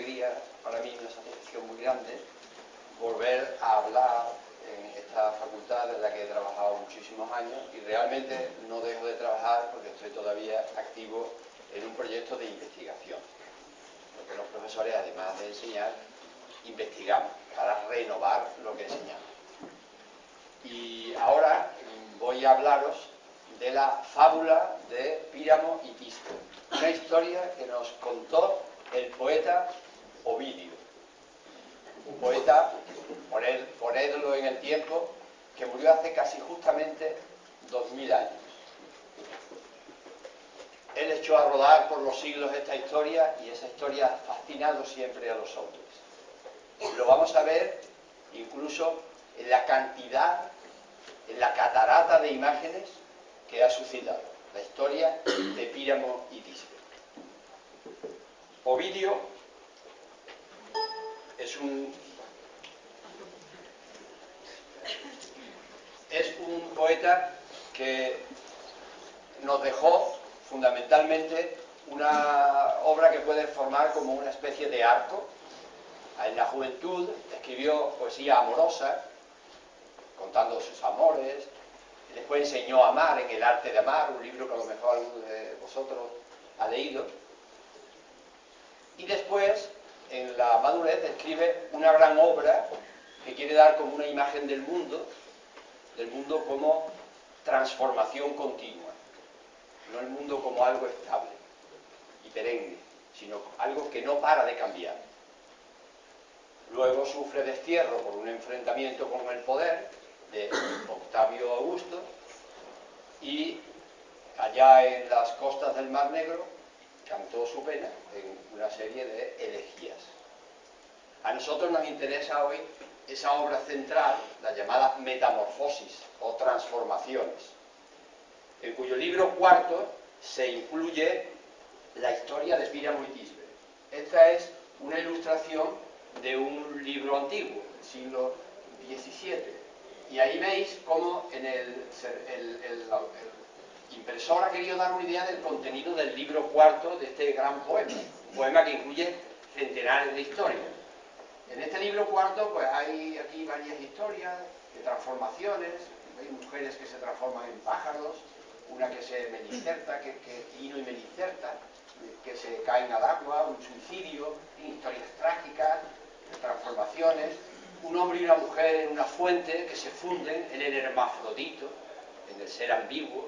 alegría para mí, una satisfacción muy grande volver a hablar en esta facultad en la que he trabajado muchísimos años y realmente no dejo de trabajar porque estoy todavía activo en un proyecto de investigación, porque los profesores, además de enseñar, investigamos para renovar lo que enseñamos. Y ahora voy a hablaros de la fábula de Píramo y Tisbe, una historia que nos contó el poeta Ovidio, un poeta, ponedlo en el tiempo, que murió hace casi justamente 2000 años. Él echó a rodar por los siglos esta historia y esa historia ha fascinado siempre a los hombres. Lo vamos a ver incluso en la cantidad, en la catarata de imágenes que ha suscitado la historia de Píramo y Tisbe. Ovidio es un poeta que nos dejó fundamentalmente una obra que puede formar como una especie de arco. En la juventud escribió poesía amorosa, contando sus amores. Después enseñó a amar en El arte de amar, un libro que a lo mejor alguno de vosotros ha leído. Y después, en la madurez, escribe una gran obra que quiere dar como una imagen del mundo como transformación continua, no el mundo como algo estable y perenne, sino algo que no para de cambiar. Luego sufre destierro por un enfrentamiento con el poder de Octavio Augusto y allá en las costas del Mar Negro cantó su pena en una serie de elegías. A nosotros nos interesa hoy esa obra central, la llamada Metamorfosis o Transformaciones, en cuyo libro cuarto se incluye la historia de Píramo y Tisbe. Esta es una ilustración de un libro antiguo, del siglo XVII, y ahí veis cómo en el impresor ha querido dar una idea del contenido del libro cuarto de este gran poema, un poema que incluye centenares de historias. En este libro cuarto pues hay aquí varias historias de transformaciones, hay mujeres que se transforman en pájaros, una que se melicerta, que Ino y Melicerta, que se caen al agua, un suicidio, historias trágicas, transformaciones, un hombre y una mujer en una fuente que se funden en el hermafrodito, en el ser ambiguo,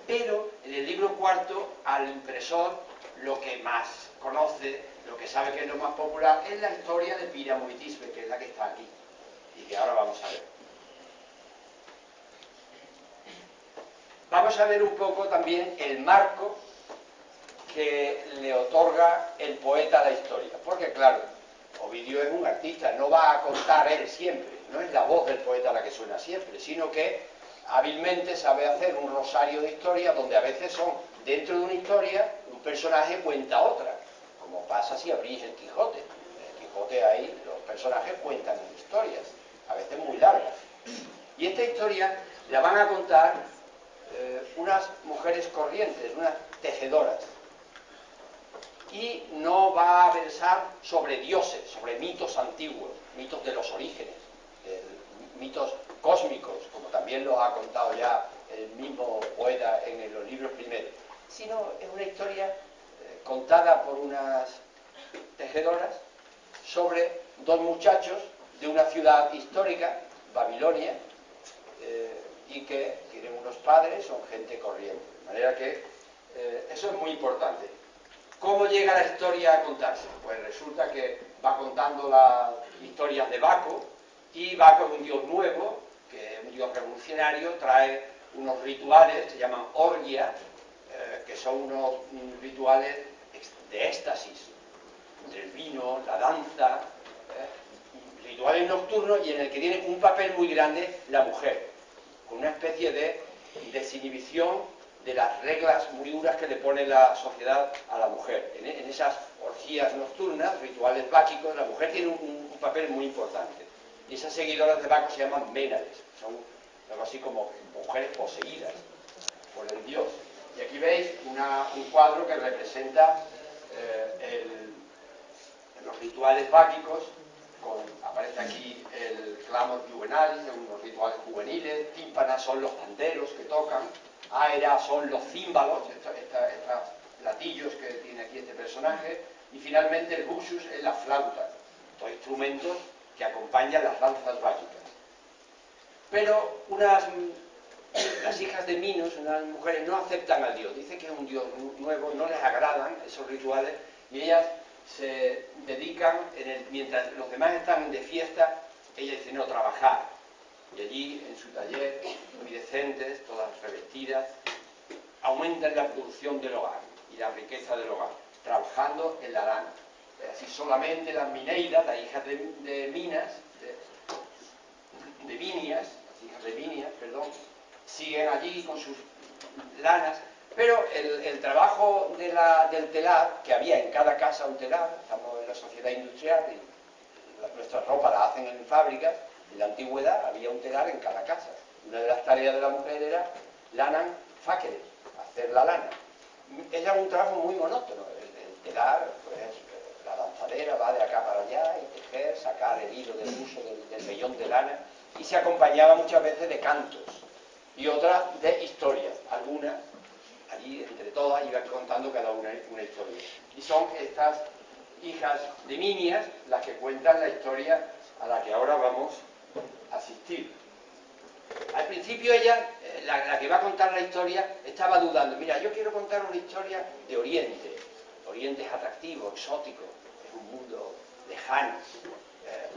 pero en el libro cuarto al impresor lo que más conoce, lo que sabe que es lo más popular, es la historia de Píramo y Tisbe, que es la que está aquí y que ahora vamos a ver. Vamos a ver un poco también el marco que le otorga el poeta a la historia, porque claro, Ovidio es un artista, no va a contar él siempre, no es la voz del poeta la que suena siempre, sino que hábilmente sabe hacer un rosario de historias donde a veces son, dentro de una historia, un personaje cuenta otra, como pasa si abrís el Quijote. En el Quijote ahí los personajes cuentan historias, a veces muy largas. Y esta historia la van a contar unas mujeres corrientes, unas tejedoras. Y no va a versar sobre dioses, sobre mitos antiguos, mitos de los orígenes, mitos cósmicos, como también los ha contado ya el mismo poeta en los libros primeros, sino es una historia contada por unas tejedoras sobre dos muchachos de una ciudad histórica, Babilonia, y que tienen unos padres, son gente corriente. De manera que eso es muy importante. ¿Cómo llega la historia a contarse? Pues resulta que va contando las historias de Baco, y Baco es un dios nuevo, que es un dios revolucionario, trae unos rituales que se llaman orgia, que son unos rituales de éxtasis, entre el vino, la danza, rituales nocturnos, y en el que tiene un papel muy grande la mujer, con una especie de desinhibición de las reglas muy duras que le pone la sociedad a la mujer. En esas orgías nocturnas, rituales báquicos, la mujer tiene un papel muy importante. Y esas seguidoras de Baco se llaman Ménades, son algo así como mujeres poseídas por el dios. Y aquí veis un cuadro que representa los rituales báquicos, aparece aquí el clamor juvenalis, unos rituales juveniles, tímpanas son los panderos que tocan, aera son los címbalos, estos platillos que tiene aquí este personaje, y finalmente el buxus es la flauta, dos instrumentos que acompañan las danzas báquicas. Pero las hijas de Minos, unas mujeres, no aceptan al dios, dicen que es un dios nuevo, no les agradan esos rituales, y ellas se dedican, mientras los demás están de fiesta, ella dice no, trabajar. Y allí, en su taller, muy decentes, todas revestidas, aumentan la producción del hogar y la riqueza del hogar, trabajando en la lana. Así solamente las mineidas, las hijas de Minas, de Vinias, las hijas de Vinias, perdón, siguen allí con sus lanas. Pero el trabajo del telar, que había en cada casa un telar, estamos en la sociedad industrial y nuestras ropas las hacen en fábricas, en la antigüedad había un telar en cada casa. Una de las tareas de la mujer era lanan fáqueres, hacer la lana. Era un trabajo muy monótono, el telar, pues la lanzadera va de acá para allá y tejer, sacar el hilo del uso del vellón de lana, y se acompañaba muchas veces de cantos y otras de historias, algunas. Allí, entre todas, iban contando cada una historia. Y son estas hijas de Minias las que cuentan la historia a la que ahora vamos a asistir. Al principio ella, la que va a contar la historia, estaba dudando. Mira, yo quiero contar una historia de Oriente. Oriente es atractivo, exótico, es un mundo lejano.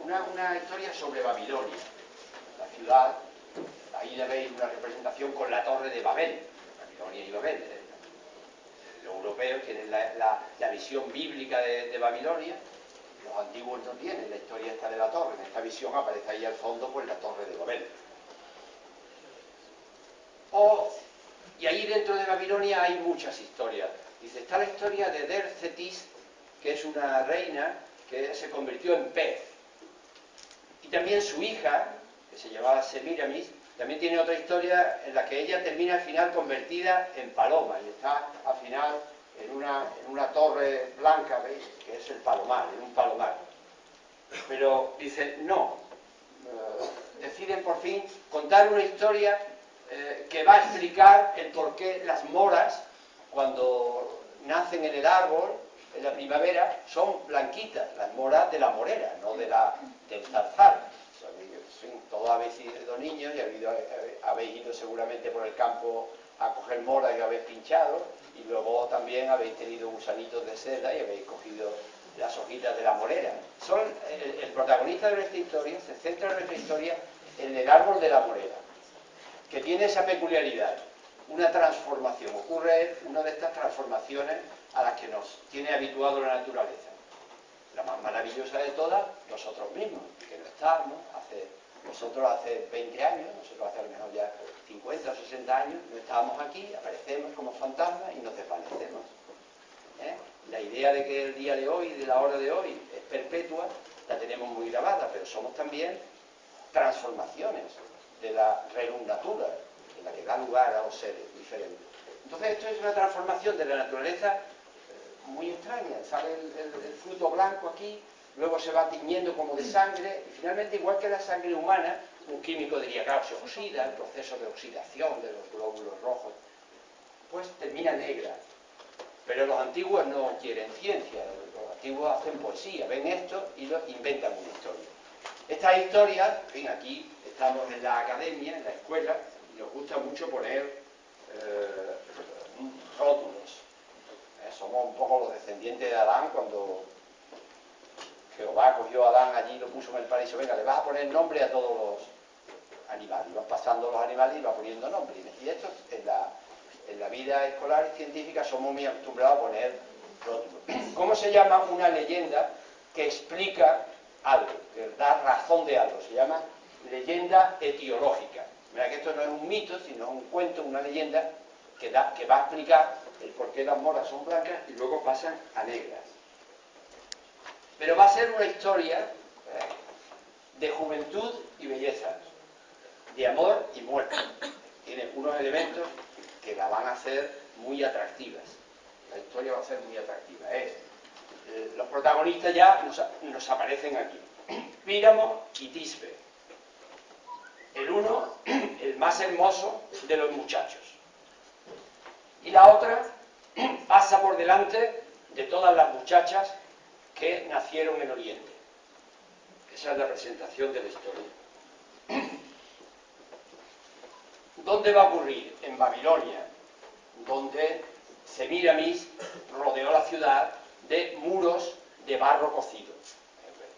Una historia sobre Babilonia, la ciudad. Ahí le veis una representación con la torre de Babel. Babilonia y Babel. Los europeos tienen la visión bíblica de Babilonia, los antiguos no tienen la historia esta de la torre. En esta visión aparece ahí al fondo pues la torre de Babel. Y ahí dentro de Babilonia hay muchas historias. Dice, está la historia de Der-Cetis, que es una reina que se convirtió en pez. Y también su hija, que se llamaba Semiramis, también tiene otra historia en la que ella termina al final convertida en paloma y está al final en una torre blanca, ¿veis? Que es el palomar, en un palomar. Pero dice, no, deciden por fin contar una historia que va a explicar el por qué las moras, cuando nacen en el árbol, en la primavera, son blanquitas, las moras de la morera, no del zarzal. Todos habéis sido niños y habéis ido seguramente por el campo a coger moras y habéis pinchado, y luego también habéis tenido gusanitos de seda y habéis cogido las hojitas de la morera. El protagonista de nuestra historia se centra en nuestra historia en el árbol de la morera, que tiene esa peculiaridad, una transformación. Ocurre una de estas transformaciones a las que nos tiene habituado la naturaleza. La más maravillosa de todas, nosotros mismos, que no estábamos, nosotros hace 20 años, nosotros hace a lo mejor ya 50 o 60 años, no estábamos aquí, aparecemos como fantasmas y nos desvanecemos. La idea de que el día de hoy, de la hora de hoy, es perpetua, la tenemos muy grabada, pero somos también transformaciones de la rerum natura, en la que da lugar a los seres diferentes. Entonces esto es una transformación de la naturaleza muy extraña. Sale el fruto blanco aquí, luego se va tiñendo como de sangre, y finalmente, igual que la sangre humana, un químico diría, claro, se oxida, el proceso de oxidación de los glóbulos rojos, pues termina negra. Pero los antiguos no quieren ciencia, los antiguos hacen poesía, ven esto y inventan una historia. Estas historias, en fin, aquí estamos en la academia, en la escuela, y nos gusta mucho poner rótulos. Somos un poco los descendientes de Adán, cuando Jehová cogió a Adán allí y lo puso en el paraíso. Venga, le vas a poner nombre a todos los animales. Y van pasando los animales y va poniendo nombre. Y esto en la vida escolar y científica somos muy acostumbrados a poner rótulos. ¿Cómo se llama una leyenda que explica algo, que da razón de algo? Se llama leyenda etiológica. Mira que esto no es un mito, sino un cuento, una leyenda que va a explicar el por qué las moras son blancas y luego pasan a negras. Pero va a ser una historia de juventud y belleza, de amor y muerte. Tiene unos elementos que la van a hacer muy atractivas. La historia va a ser muy atractiva. Es Los protagonistas ya nos aparecen aquí. Píramo y Tisbe. El uno, el más hermoso de los muchachos. Y la otra pasa por delante de todas las muchachas que nacieron en Oriente. Esa es la presentación de la historia. ¿Dónde va a ocurrir? En Babilonia, donde Semíramis rodeó la ciudad de muros de barro cocido.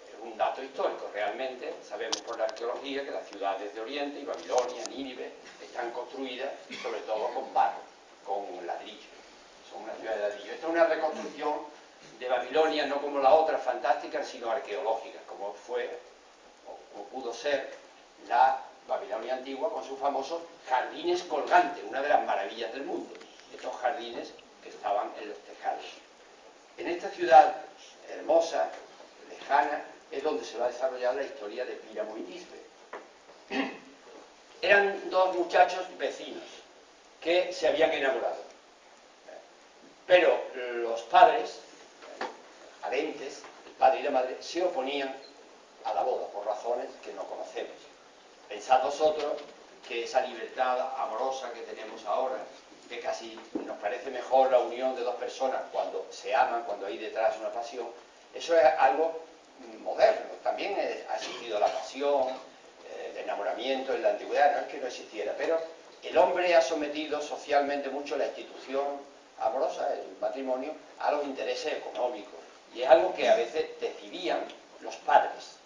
Es un dato histórico, realmente. Sabemos por la arqueología que las ciudades de Oriente, y Babilonia, Nínive, están construidas sobre todo con barro, con ladrillo. Son una ciudad de ladrillo. Esta es una reconstrucción de Babilonia, no como la otra fantástica, sino arqueológica, como fue o pudo ser la Babilonia antigua con sus famosos jardines colgantes, una de las maravillas del mundo, estos jardines que estaban en los tejados. En esta ciudad hermosa, lejana, es donde se va a desarrollar la historia de Píramo y Tisbe. Eran dos muchachos vecinos que se habían enamorado, pero los padres, parentes, el padre y la madre, se oponían a la boda por razones que no conocemos. Pensad vosotros que esa libertad amorosa que tenemos ahora, que casi nos parece mejor la unión de dos personas cuando se aman, cuando hay detrás una pasión, eso es algo moderno. También ha existido la pasión, el enamoramiento en la antigüedad, no es que no existiera, pero el hombre ha sometido socialmente mucho la institución amorosa, el matrimonio, a los intereses económicos, y es algo que a veces decidían los padres.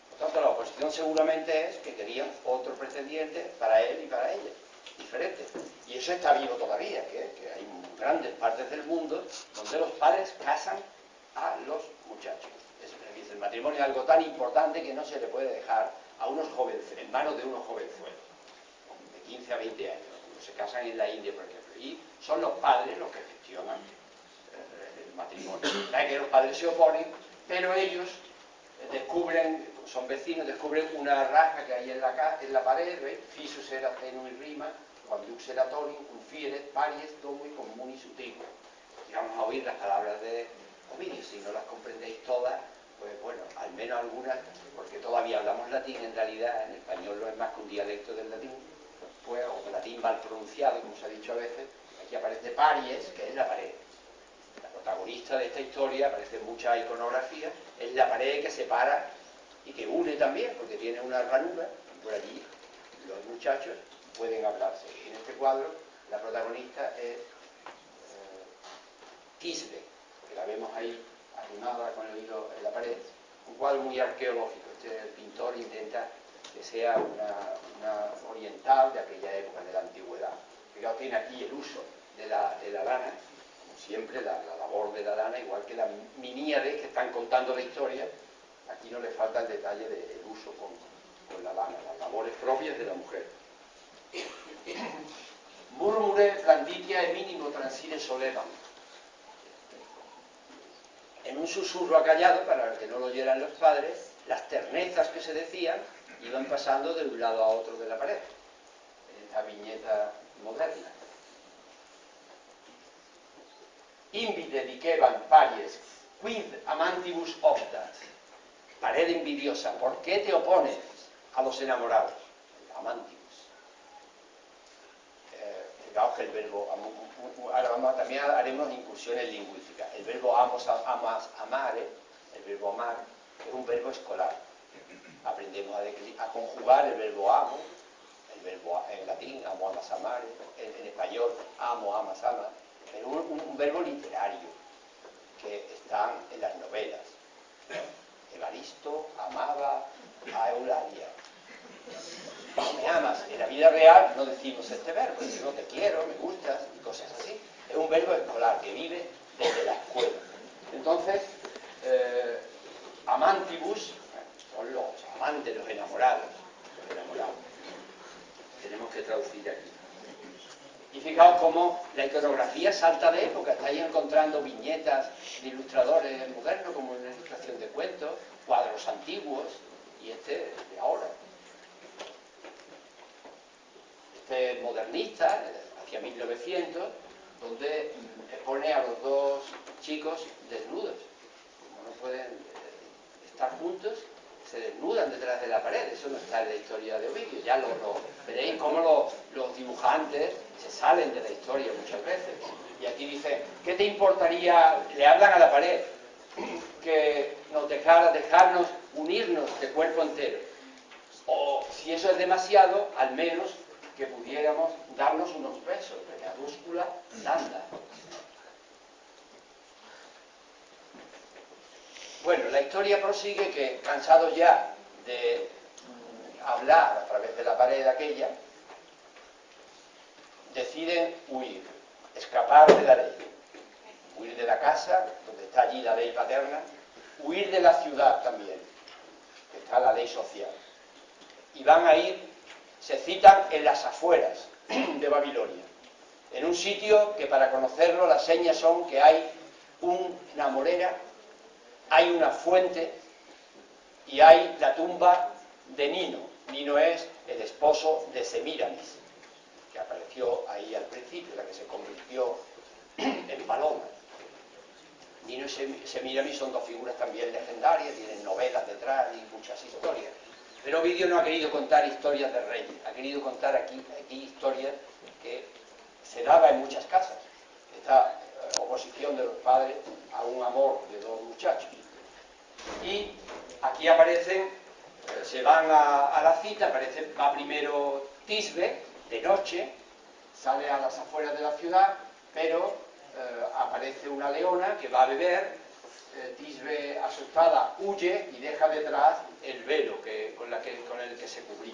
Por tanto, la oposición seguramente es que querían otro pretendiente para él y para ella, diferente. Y eso está vivo todavía, que hay grandes partes del mundo donde los padres casan a los muchachos. El matrimonio es algo tan importante que no se le puede dejar a unos jóvenes, en manos de unos jovenzuelos, de 15 a 20 años, cuando se casan en la India, por ejemplo. Y son los padres los que gestionan el matrimonio. Hay que los padres se oponen, pero ellos descubren, son vecinos, descubren una raja que hay en la pared, ¿veis? Fisus era tenui rima, quamdux era torin, confieret, paries, domui, communis utrigo. Y vamos a oír las palabras de Ovidio. Si no las comprendéis todas, pues bueno, al menos algunas, porque todavía hablamos latín, en realidad en español no es más que un dialecto del latín, pues, o latín mal pronunciado, como se ha dicho a veces. Aquí aparece paries, que es la pared. La protagonista de esta historia, aparece en mucha iconografía, es la pared que separa y que une también, porque tiene una ranura, y por allí los muchachos pueden hablarse. Y en este cuadro la protagonista es Tisbe, que la vemos ahí arrimada con el hilo en la pared. Un cuadro muy arqueológico. El pintor intenta que sea una oriental de aquella época, de la antigüedad. Fijaos, tiene aquí el uso de la lana, como siempre, la labor de la lana, igual que las miníades que están contando la historia. Aquí no le falta el detalle del uso con la lana, las labores propias de la mujer. Murmure planditia e mínimo transire solevam. En un susurro acallado, para que no lo oyeran los padres, las ternezas que se decían iban pasando de un lado a otro de la pared, en esta viñeta moderna. Invide diceban paries, quid amantibus optat. Pared envidiosa, ¿por qué te opones a los enamorados? Amantibus. Fijaos que el verbo, ahora también haremos incursiones lingüísticas. El verbo amare, el verbo amar, es un verbo escolar. Aprendemos a conjugar el verbo amo, el verbo en latín, amo, amas, amare, en español, amo, amas, amas. Es un verbo literario que está en las novelas. Evaristo amaba a Eulalia. No me amas. En la vida real no decimos este verbo, decimos te quiero, me gustas y cosas así. Es un verbo escolar que vive desde la escuela. Entonces, amantibus son los amantes, los enamorados. Tenemos que traducir aquí. Y fijaos cómo la iconografía salta de época. Estáis encontrando viñetas de ilustradores modernos, como una ilustración de cuentos, cuadros antiguos, y este de ahora. Este modernista, hacia 1900, donde expone a los dos chicos desnudos. pueden estar juntos, se desnudan detrás de la pared. Eso no está en la historia de Ovidio. Ya veréis cómo los dibujantes se salen de la historia muchas veces. Y aquí dice, ¿qué te importaría? Le hablan a la pared, que nos dejarnos unirnos de cuerpo entero. O si eso es demasiado, al menos que pudiéramos darnos unos besos, de mayúscula, landa. Bueno, la historia prosigue que, cansados ya de hablar a través de la pared aquella, deciden huir, escapar de la ley, huir de la casa, donde está allí la ley paterna, huir de la ciudad también, que está la ley social. Y van a ir, se citan en las afueras de Babilonia, en un sitio que para conocerlo las señas son que hay una morera, hay una fuente y hay la tumba de Nino. Nino es el esposo de Semíramis, que apareció ahí al principio, la que se convirtió en paloma. Nino y Semíramis son dos figuras también legendarias, tienen novelas detrás y muchas historias. Pero Ovidio no ha querido contar historias de reyes, ha querido contar aquí historias que se daba en muchas casas. Esta oposición de los padres a un amor de dos muchachos. Y aquí aparecen, se van a la cita, va primero Tisbe, de noche, sale a las afueras de la ciudad, pero aparece una leona que va a beber. Tisbe, asustada, huye y deja detrás el velo con el que se cubría.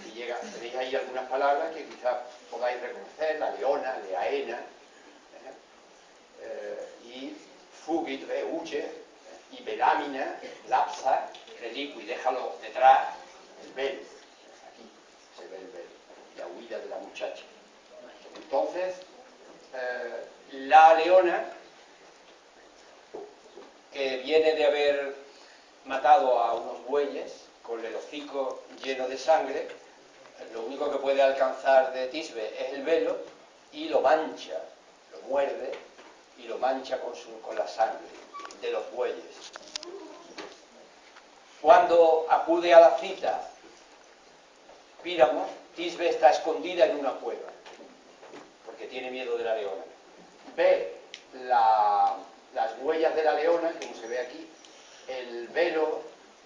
Y tenéis ahí algunas palabras que quizás podáis reconocer: la leona, leaena, y fugit, huye, y velámina, lapsa, reliqui, déjalo detrás, el velo. Aquí se ve el velo, la huida de la muchacha. Entonces, la leona, que viene de haber matado a unos bueyes con el hocico lleno de sangre, lo único que puede alcanzar de Tisbe es el velo y lo mancha, lo muerde y lo mancha con la sangre de los bueyes. Cuando acude a la cita Píramo, Tisbe está escondida en una cueva porque tiene miedo de la leona. Ve las huellas de la leona, como se ve aquí, el velo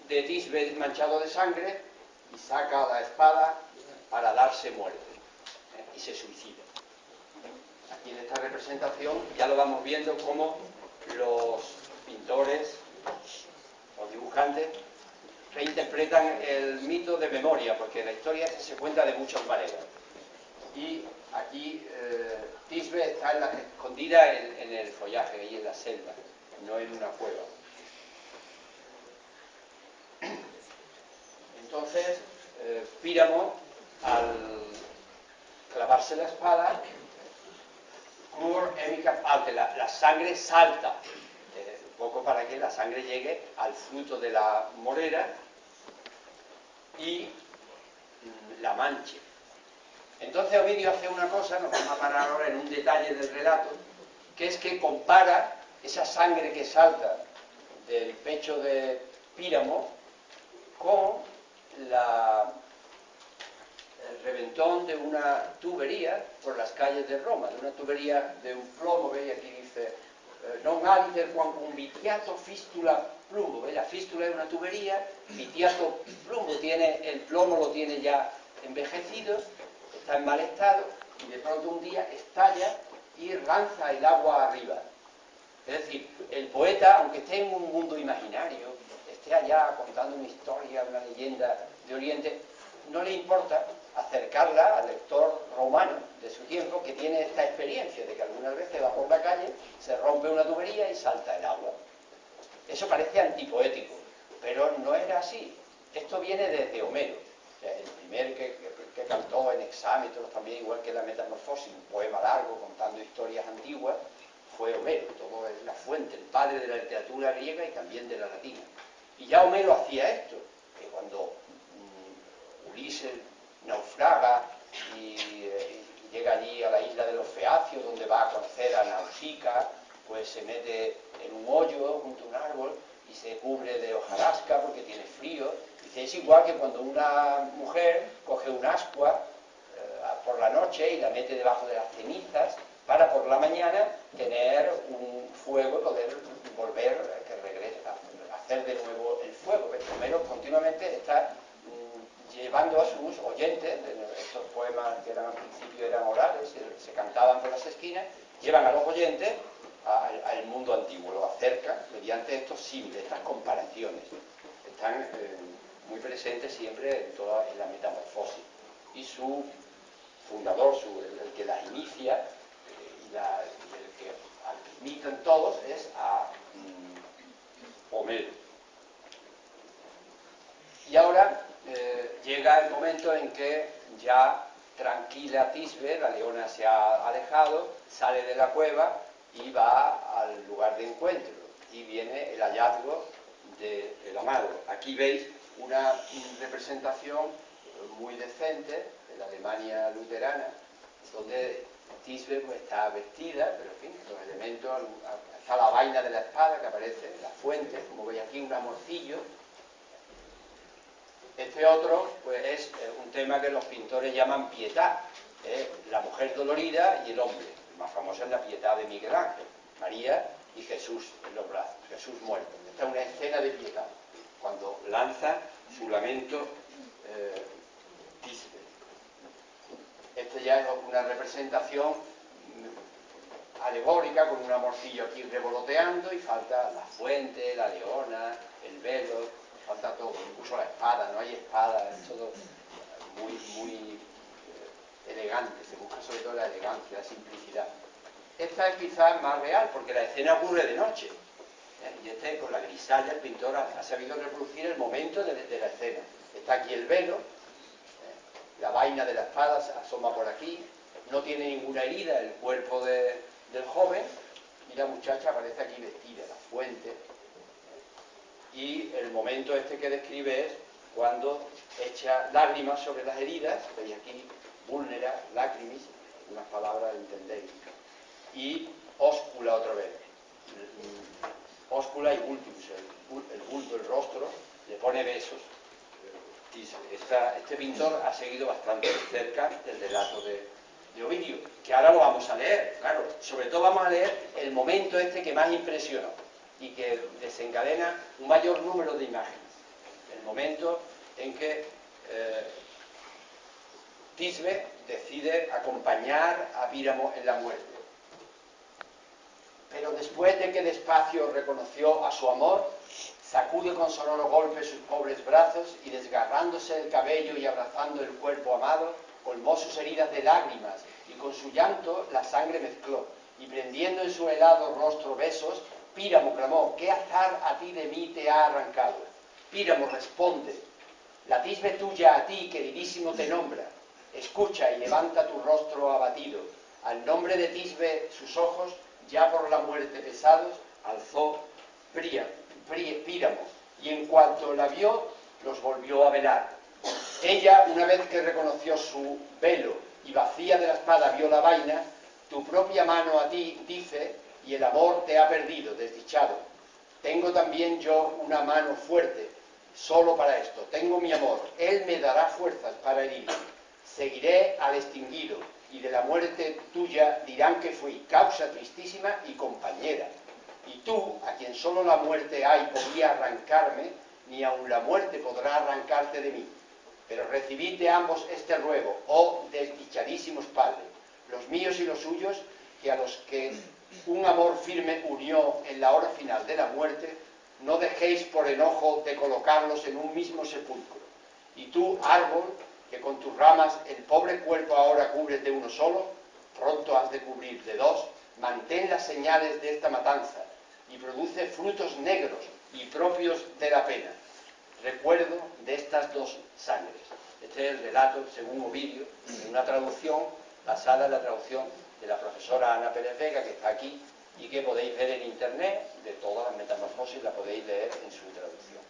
de Tisbe manchado de sangre, y saca la espada para darse muerte, y se suicida. Aquí en esta representación ya lo vamos viendo cómo los pintores, los dibujantes, reinterpretan el mito de memoria, porque la historia se cuenta de muchas maneras. Y aquí Tisbe está escondida en el follaje, ahí en la selva, no en una cueva. Entonces, Píramo, al clavarse la espada, la sangre salta, un poco para que la sangre llegue al fruto de la morera y la manche. Entonces Ovidio hace una cosa, nos vamos a parar ahora en un detalle del relato, que es que compara esa sangre que salta del pecho de Píramo con el reventón de una tubería por las calles de Roma, de una tubería de un plomo. Veis, aquí dice non aliter quam vitiato fistula plumo. La fístula es una tubería, vitiato plumo, el plomo lo tiene ya envejecido, está en mal estado, y de pronto un día estalla y lanza el agua arriba. Es decir, el poeta, aunque esté en un mundo imaginario, esté allá contando una historia, una leyenda de Oriente, no le importa acercarla al lector romano de su tiempo, que tiene esta experiencia de que algunas veces va por la calle, se rompe una tubería y salta el agua. Eso parece antipoético, pero no era así. Esto viene desde Homero, el primer que cantó en Hexámetros, también igual que la Metamorfosis, un poema largo contando historias antiguas, fue Homero. Todo es la fuente, el padre de la literatura griega y también de la latina. Y ya Homero hacía esto, que cuando Ulises naufraga y llega allí a la isla de los Feacios, donde va a conocer a Nausicaa pues se mete en un hoyo junto a un árbol y se cubre de hojarasca porque tiene frío. Dice, es igual que cuando una mujer coge un ascua por la noche y la mete debajo de las cenizas para por la mañana tener un fuego y poder volver que regrese a hacer de nuevo el fuego. Pero primero continuamente está llevando a sus oyentes, estos poemas que eran al principio eran orales, se cantaban por las esquinas, llevan a los oyentes al mundo antiguo, lo acercan mediante estos símiles, estas comparaciones. Están muy presentes siempre en la metamorfosis. Y su fundador, el que las inicia, y el que al que imitan todos, es a Homero. Y ahora llega el momento en que ya tranquila Tisbe, la leona se ha alejado, sale de la cueva y va al lugar de encuentro. Y viene el hallazgo del amado. Aquí veis una representación muy decente de la Alemania luterana, donde Tisbe pues, está vestida, pero en fin, los elementos, está la vaina de la espada que aparece en la fuente, como veis aquí, un amorcillo. Este otro pues, es un tema que los pintores llaman pietà, la mujer dolorida y el hombre. El más famoso es la pietà de Miguel Ángel, María y Jesús en los brazos, Jesús muerto. Esta es una escena de pietà, cuando lanza su lamento Tisbe. Esta ya es una representación alegórica con un amorcillo aquí revoloteando y falta la fuente, la leona, el velo, falta todo, incluso la espada, no hay espada, es todo muy elegante, se busca sobre todo la elegancia, la simplicidad. Esta es quizás más real porque la escena ocurre de noche, y con la grisalla el pintor ha sabido reproducir el momento de la escena. Está aquí el velo, la vaina de la espada se asoma por aquí, no tiene ninguna herida el cuerpo del joven, y la muchacha aparece aquí vestida, la fuente, y el momento este que describe es cuando echa lágrimas sobre las heridas, veis aquí, vulnera, lacrimis, unas palabras entendéis, y óscula otra vez, óscula y vultus, el bulto, el rostro, le pone besos. Este pintor ha seguido bastante cerca del relato de Ovidio, que ahora lo vamos a leer, claro, sobre todo vamos a leer el momento este que más impresionó y que desencadena un mayor número de imágenes. El momento en que Tisbe decide acompañar a Píramo en la muerte. Pero después de que despacio reconoció a su amor, sacude con sonoro golpe sus pobres brazos y desgarrándose el cabello y abrazando el cuerpo amado, colmó sus heridas de lágrimas y con su llanto la sangre mezcló y prendiendo en su helado rostro besos, Píramo clamó, ¿qué azar a ti de mí te ha arrancado? Píramo responde, la Tisbe tuya a ti, queridísimo, te nombra, escucha y levanta tu rostro abatido, al nombre de Tisbe sus ojos, ya por la muerte pesados, alzó Píramo, y en cuanto la vio, los volvió a velar. Ella, una vez que reconoció su velo y vacía de la espada vio la vaina, tu propia mano a ti dice, y el amor te ha perdido, desdichado. Tengo también yo una mano fuerte, solo para esto. Tengo mi amor, él me dará fuerzas para herirme. Seguiré al extinguido, y de la muerte tuya dirán que fui causa tristísima y compañera. Y tú, a quien solo la muerte hay podía arrancarme, ni aun la muerte podrá arrancarte de mí. Pero recibid de ambos este ruego, oh desdichadísimos padres, los míos y los suyos, que a los que un amor firme unió en la hora final de la muerte, no dejéis por enojo de colocarlos en un mismo sepulcro. Y tú, árbol, que con tus ramas el pobre cuerpo ahora cubres de uno solo, pronto has de cubrir de dos, mantén las señales de esta matanza y produce frutos negros y propios de la pena. Recuerdo de estas dos sangres. Este es el relato, según Ovidio, en una traducción basada en la traducción de la profesora Ana Pérez Vega, que está aquí y que podéis ver en internet, de todas las metamorfosis la podéis leer en su traducción.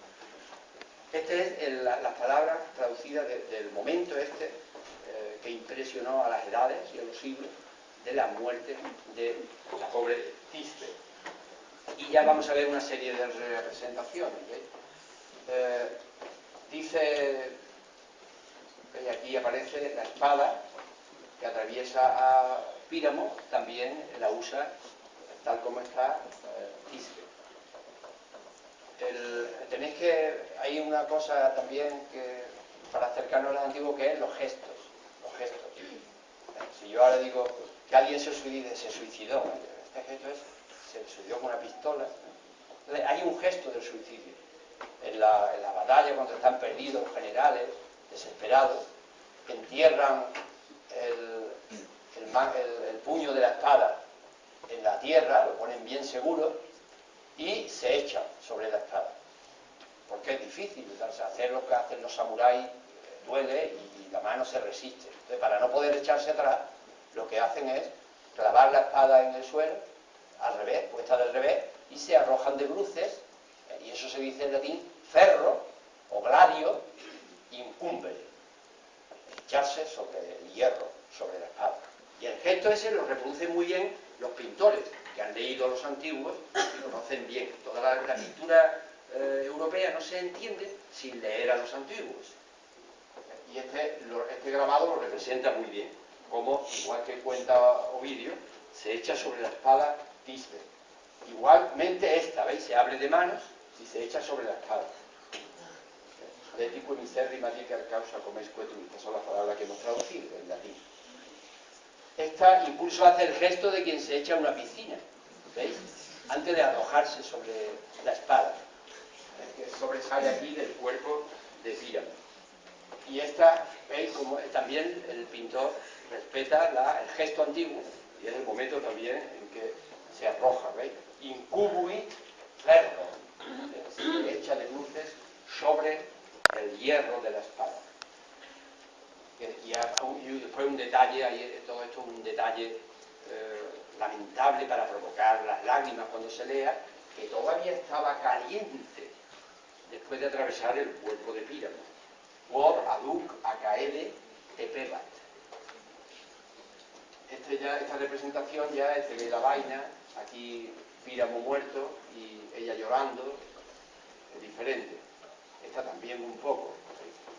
Estas es las palabras traducidas del momento este que impresionó a las edades y a los siglos de la muerte de la pobre Tisbe. Y ya vamos a ver una serie de representaciones. Dice, y aquí aparece la espada que atraviesa a Píramo, también la usa tal como está Tisbe. Tenéis que, hay una cosa también que para acercarnos a los antiguos, que es los gestos. Si yo ahora digo que alguien se suicidó, este gesto es, se suicidó con una pistola. Entonces, hay un gesto del suicidio. En la batalla, cuando están perdidos los generales, desesperados, entierran el puño de la espada en la tierra, lo ponen bien seguro y se echan sobre la espada. Porque es difícil, hacer lo que hacen los samuráis duele y la mano se resiste. Entonces, para no poder echarse atrás, lo que hacen es clavar la espada en el suelo, al revés, puesta del revés, y se arrojan de bruces, y eso se dice en latín, ferro o gladio incumbere, echarse sobre el hierro, sobre la espada. Y el gesto ese lo reproducen muy bien los pintores, que han leído los antiguos y lo conocen bien. Toda la pintura europea no se entiende sin leer a los antiguos. Y este grabado lo representa muy bien, como, igual que cuenta Ovidio, se echa sobre la espada Tisbe. Igualmente esta, ¿veis? Se abre de manos y se echa sobre la espada. Letico miserri madica causa comesque tu. Estas son las palabras que hemos traducido en latín. Esta incluso hace el gesto de quien se echa a una piscina, ¿veis? Antes de arrojarse sobre la espada, que sobresale aquí del cuerpo de Píramo. Y esta, ¿veis? Como también el pintor respeta el gesto antiguo, y es el momento también en que se arroja, ¿veis? Incubuit ferro, se echa de luces sobre el hierro de la espada. Y después un detalle, todo esto es un detalle lamentable para provocar las lágrimas cuando se lea, que todavía estaba caliente después de atravesar el cuerpo de Píramo. Por aduc acaede tepebat. Esta representación ya es de la vaina, aquí Píramo muerto y ella llorando, es diferente. Esta también un poco.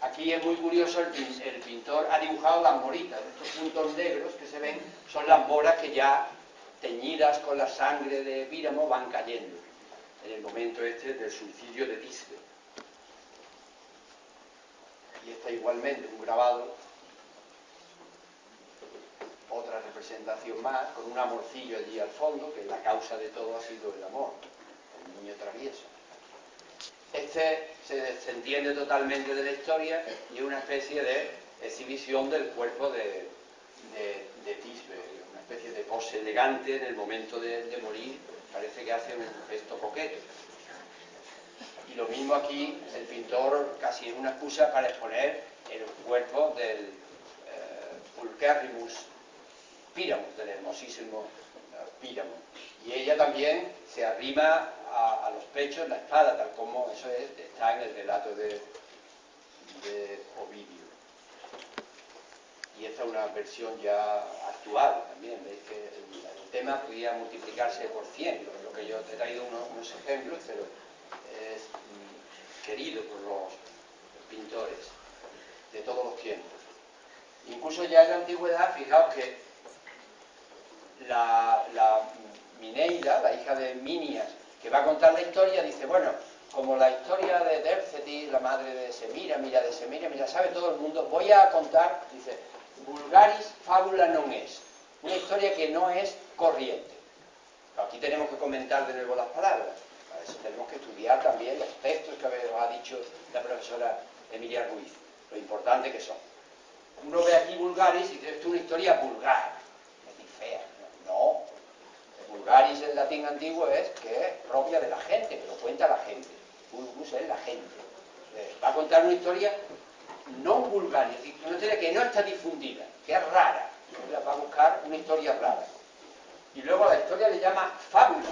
Aquí es muy curioso, el pintor ha dibujado las moritas, estos puntos negros que se ven son las moras que ya teñidas con la sangre de Píramo van cayendo en el momento este del suicidio de Tisbe. Y esta igualmente, un grabado, otra representación más, con un amorcillo allí al fondo, que la causa de todo ha sido el amor, el niño travieso. Este se entiende totalmente de la historia y es una especie de exhibición del cuerpo de Tisbe, una especie de pose elegante en el momento de morir, parece que hace un gesto coqueto. Y lo mismo aquí, el pintor casi es una excusa para exponer el cuerpo del Pulcherrimus Píramo, del hermosísimo Píramo. Y ella también se arrima a los pechos la espada, tal como eso está en el relato de Ovidio. Y esta es una versión ya actual también, veis que el tema podía multiplicarse por 100, lo que yo te he traído unos ejemplos, pero es querido por los pintores de todos los tiempos. Incluso ya en la antigüedad, fijaos que la Mineira, la hija de Minias, que va a contar la historia, dice, bueno, como la historia de Dercetis, la madre de Semira, mira, sabe todo el mundo, voy a contar, dice, vulgaris fábula non es, una historia que no es corriente. Aquí tenemos que comentar de nuevo las palabras, para eso tenemos que estudiar también los textos que ha dicho la profesora Emilia Ruiz, lo importante que son. Uno ve aquí vulgaris y dice, esto es una historia vulgar, es decir, fea. No, el vulgaris en latín antiguo es que es propia de la gente, que lo cuenta la gente. Vulgus es la gente. Va a contar una historia no vulgaris, es decir, una historia que no está difundida, que es rara. Va a buscar una historia rara. Y luego la historia le llama fábula.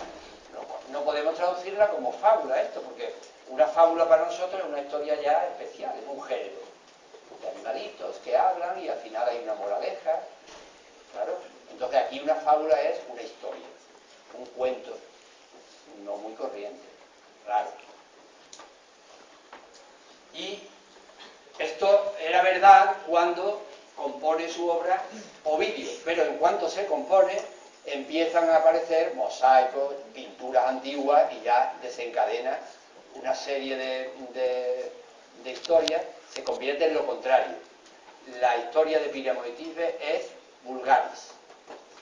No podemos traducirla como fábula esto, porque una fábula para nosotros es una historia ya especial, es un género de animalitos que hablan y al final hay una moraleja. Claro. Entonces aquí fábula es una historia, un cuento, no muy corriente, raro. Y esto era verdad cuando compone su obra Ovidio, pero en cuanto se compone empiezan a aparecer mosaicos, pinturas antiguas y ya desencadena una serie de historias, se convierte en lo contrario. La historia de Píramo y Tisbe es vulgaris,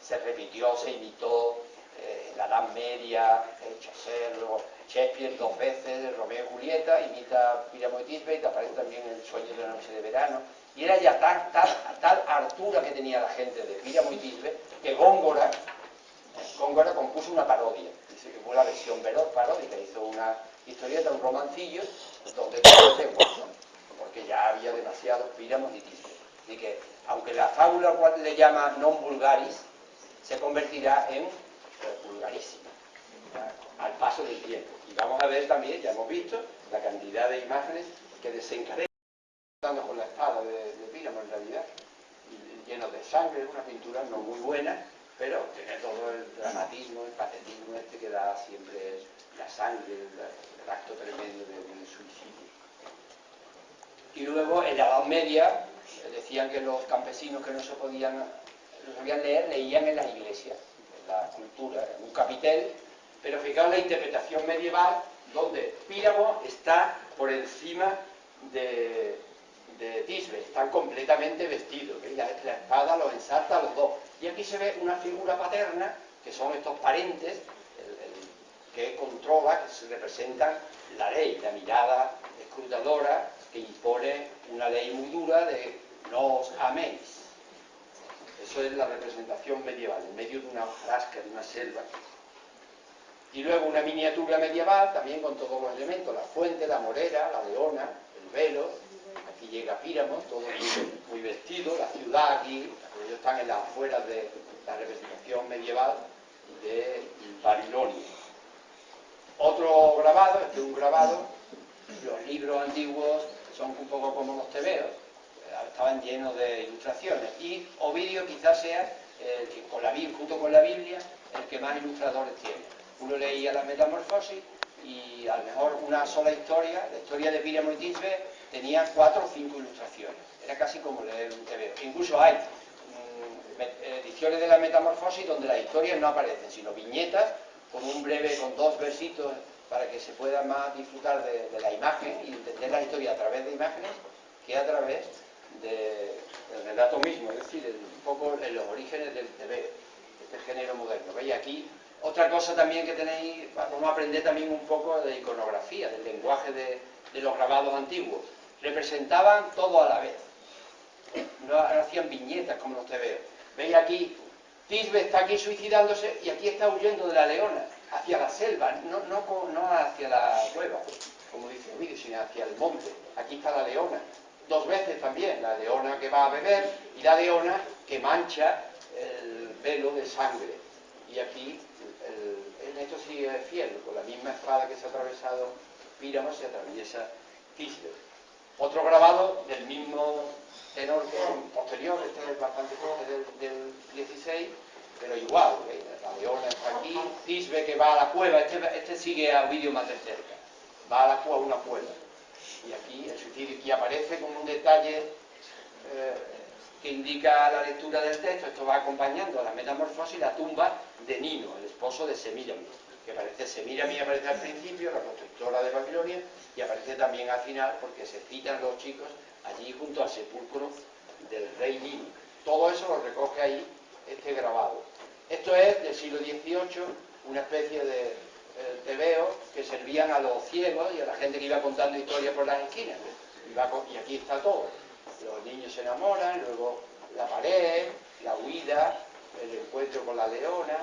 se repitió, se imitó en la Edad Media, Chaucer, luego Shakespeare 2 veces, Romeo y Julieta, imita a Píramo y Tisbe y te aparece también El sueño de la noche de verano. Y era ya tal hartura que tenía la gente de Píramo y Tisbe que Góngora compuso una parodia. Dice que fue la versión paródica, hizo una historieta, un romancillo, donde todo es igual, porque ya había demasiados Píramos y Tisbe. Así que, aunque la fábula cual le llama non vulgaris, se convertirá en vulgarísima, al paso del tiempo. Y vamos a ver también, ya hemos visto, la cantidad de imágenes que desencadenan con la espada de Píramo en realidad, lleno de sangre, una pintura no muy buena, pero tiene todo el dramatismo, el patetismo este que da siempre la sangre, el acto tremendo del suicidio. Y luego en la Edad Media decían que los campesinos que no sabían leer, leían en las iglesias, en la cultura, en un capitel, pero fijaos la interpretación medieval donde Píramo está por encima de Tisbe, están completamente vestidos, la espada los ensarta a los dos, y aquí se ve una figura paterna, que son estos parentes, que controla, que se representan la ley, la mirada escrutadora que impone una ley muy dura de no os améis. Eso es la representación medieval, en medio de una hojarasca, de una selva. Y luego una miniatura medieval, también con todos los elementos, la fuente, la morera, la leona, el velo. Aquí llega Píramo, todo muy vestido, la ciudad aquí, ellos están en las afueras de la representación medieval de Babilonia. Otro grabado, este es un grabado, los libros antiguos son un poco como los tebeos, estaban llenos de ilustraciones, y Ovidio quizás sea, junto con la Biblia, el que más ilustradores tiene. Uno leía la Metamorfosis y a lo mejor una sola historia, la historia de Píramo y Tisbe, tenía 4 o 5 ilustraciones. Era casi como leer un tebeo. Incluso hay ediciones de la Metamorfosis donde las historias no aparecen, sino viñetas con con 2 versitos para que se pueda más disfrutar de la imagen y entender la historia a través de imágenes que a través del relato mismo, es decir, un poco en los orígenes del tebeo, este género moderno. ¿Veis? Aquí otra cosa también que tenéis, vamos a aprender también un poco de iconografía, del lenguaje de los grabados antiguos. Representaban todo a la vez, no hacían viñetas como los tebeos. ¿Veis? Aquí Tisbe está aquí suicidándose y aquí está huyendo de la leona, hacia la selva, no hacia la cueva, como dice Ovidio, sino hacia el monte. Aquí está la leona, 2 veces también, la leona que va a beber y la leona que mancha el velo de sangre. Y aquí, en esto sí es fiel, con la misma espada que se ha atravesado Píramo se atraviesa Tisbe. Otro grabado del mismo tenor posterior, este es bastante del 16, pero igual, la leona está aquí, Tisbe que va a la cueva, este sigue a Ovidio más de cerca, va a una cueva, y aquí el suicidio, y aparece como un detalle que indica la lectura del texto, esto va acompañando a la Metamorfosis, la tumba de Nino, el esposo de Semíramis, que aparece, Semíramis aparece al principio, la constructora de Babilonia, y aparece también al final porque se citan los chicos allí junto al sepulcro del rey Nino. Todo eso lo recoge ahí este grabado. Esto es del siglo XVIII, una especie de tebeo que servían a los ciegos y a la gente que iba contando historias por las esquinas. Y aquí está todo. Los niños se enamoran, luego la pared, la huida, el encuentro con la leona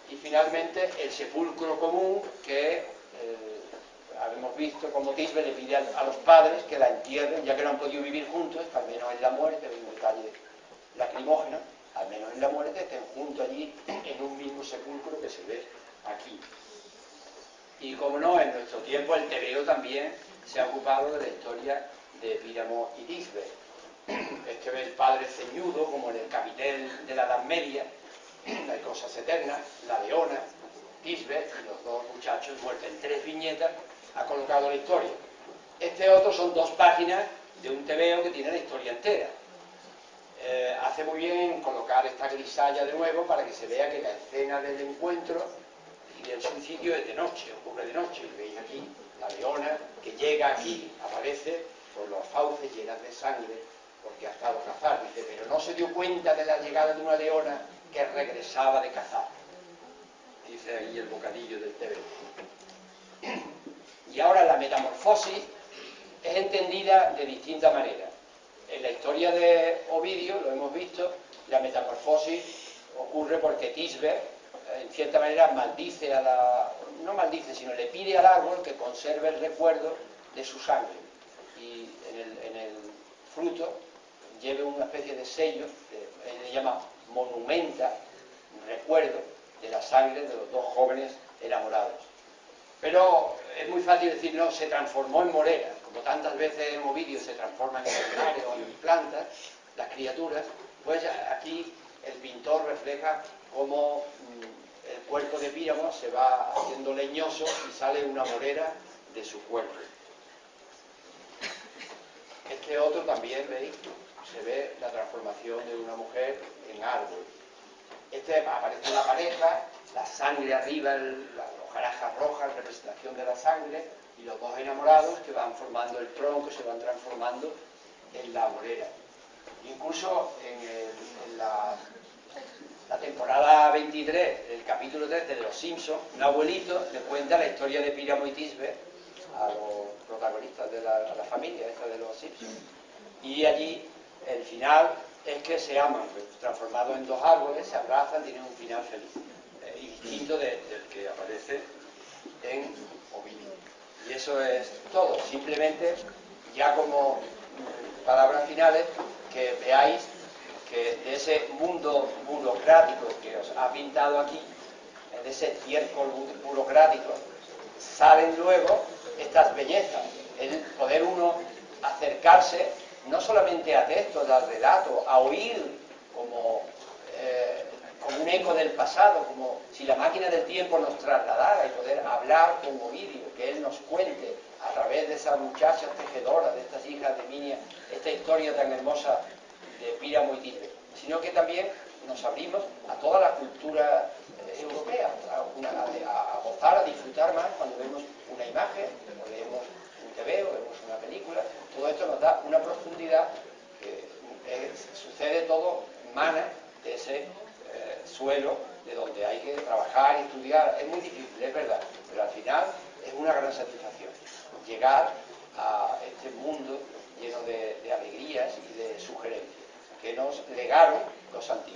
y finalmente el sepulcro común que habíamos visto como Tisbe le pide a los padres que la entierren, ya que no han podido vivir juntos, al menos en la muerte, hay un detalle lacrimógeno, al menos en la muerte estén juntos allí en un mismo sepulcro que se ve aquí. Y como no, en nuestro tiempo el tebeo también se ha ocupado de la historia de Píramo y Tisbe. Este ve el padre ceñudo, como en el capitel de la Edad Media, la Cosas Eternas, La Leona, Tisbe y los dos muchachos muertos. En 3 viñetas ha colocado la historia. Este otro son 2 páginas de un tebeo que tiene la historia entera. Hace muy bien en colocar esta grisalla de nuevo para que se vea que la escena del encuentro y del suicidio es de noche, ocurre de noche. Y veis aquí la leona que llega aquí, aparece por los fauces llenas de sangre porque ha estado a cazar, dice, pero no se dio cuenta de la llegada de una leona que regresaba de cazar. Dice ahí el bocadillo del tebeo. Y ahora la metamorfosis es entendida de distintas maneras. En la historia de Ovidio, lo hemos visto, la metamorfosis ocurre porque Tisbe, en cierta manera, maldice a la... no maldice, sino le pide al árbol que conserve el recuerdo de su sangre. Y en el fruto lleve una especie de sello, él le llama monumenta, un recuerdo de la sangre de los 2 jóvenes enamorados. Pero es muy fácil decir, no, se transformó en morera, como tantas veces en Ovidio se transforman en animales o en plantas, las criaturas, pues aquí el pintor refleja cómo el cuerpo de Píramo se va haciendo leñoso y sale una morera de su cuerpo. Este otro también, ¿veis? Se ve la transformación de una mujer en árbol. Aparece la pareja, la sangre arriba, las hojarajas rojas, representación de la sangre, y los 2 enamorados que van formando el tronco, se van transformando en la morera. Incluso en la temporada 23, el capítulo 13 de Los Simpsons, un abuelito le cuenta la historia de Píramo y Tisbe a los protagonistas de la familia esta de Los Simpsons. Y allí el final es que se aman, transformados en 2 árboles, se abrazan, tienen un final feliz, distinto del que aparece en Ovidio. Y eso es todo, simplemente ya como palabras finales, que veáis que de ese mundo burocrático que os ha pintado aquí, de ese estiércol burocrático, salen luego estas bellezas, el poder uno acercarse no solamente a textos, al relato, a oír como un eco del pasado, como si la máquina del tiempo nos trasladara y poder hablar con Ovidio, que él nos cuente a través de esas muchachas tejedoras, de estas hijas de Minia, esta historia tan hermosa de Píramo y Tisbe, sino que también nos abrimos a toda la cultura europea, a gozar, a disfrutar más cuando vemos una imagen, o leemos un tebeo, vemos una película. Todo esto nos da una profundidad que sucede todo, emana de ese suelo de donde hay que trabajar y estudiar. Es muy difícil, es verdad, pero al final es una gran satisfacción llegar a este mundo lleno de alegrías y de sugerencias que nos legaron los antiguos.